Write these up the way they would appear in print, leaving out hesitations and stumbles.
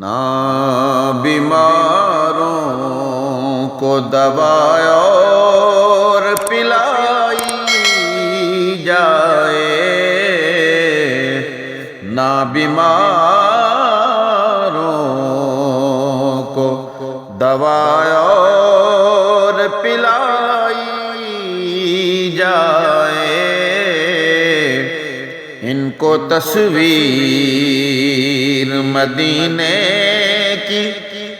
نہ بیماروں کو دوا اور پلائی جائے، نہ بیماروں کو دوا اور پلائی جائے، ان کو تصویر مدینے کی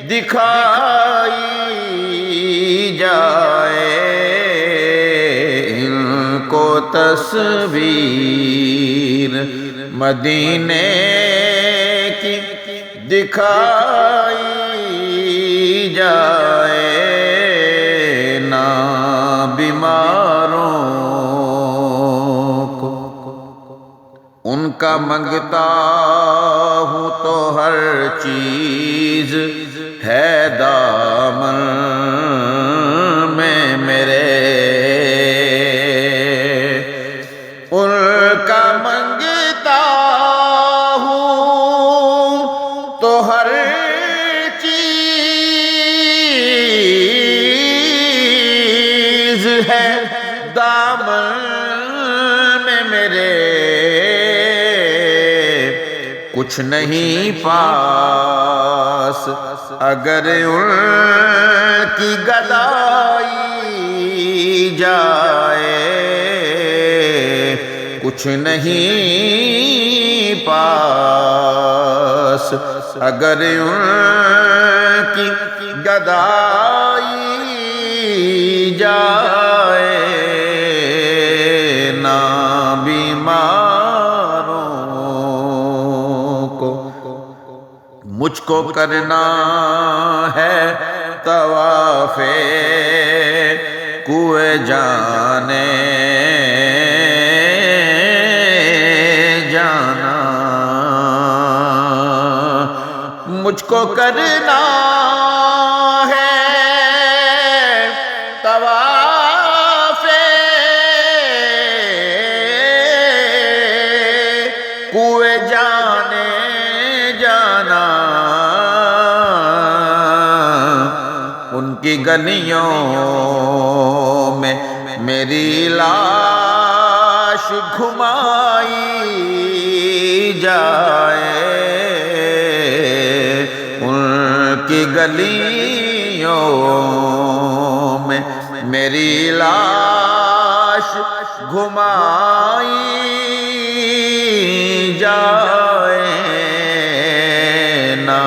دکھائی جائے، ان کو تصویر مدینے کی دکھائی جائے، نہ بیماروں کو ان کا منگتا ہوں تو ہر چیز ہے دامن میں میرے، ان کا منگتا ہوں تو ہر چیز ہے دامن میں میرے، کچھ نہیں پاس اگر ان کی گدائی جائے، کچھ نہیں پاس اگر ان کی گدائی جائے، نہ مجھ کو کرنا ہے طواف کوئے جانے جانا، مجھ کو کرنا ہے طواف کوئے جانے جانا، ان کی گلیوں میں میری لاش گھمائی جائے، ان کی گلیوں میں میری لاش گھمائی جائے، نہ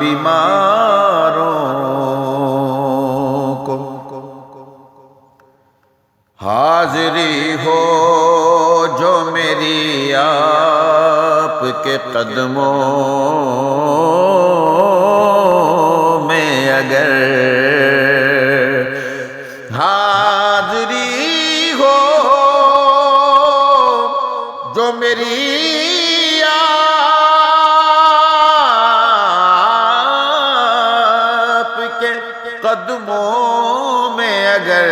بیماروں کو حاضری ہو جو میری آپ کے قدموں میں، اگر حاضری ہو جو میری آپ کے قدموں میں اگر،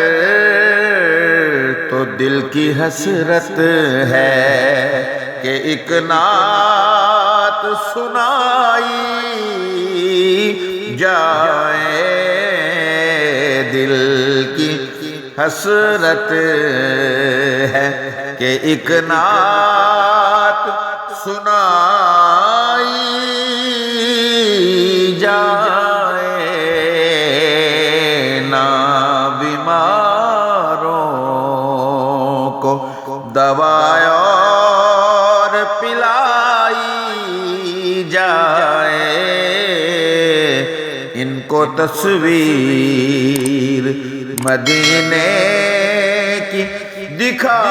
تو دل کی حسرت ہے کہ ایک نعت سنائی جائے، دل کی حسرت ہے کہ ایک نعت سنائی جائے، نہ بیماروں کو دوا اور پلائی جائے، ان کو تصویر مدینے کی دکھا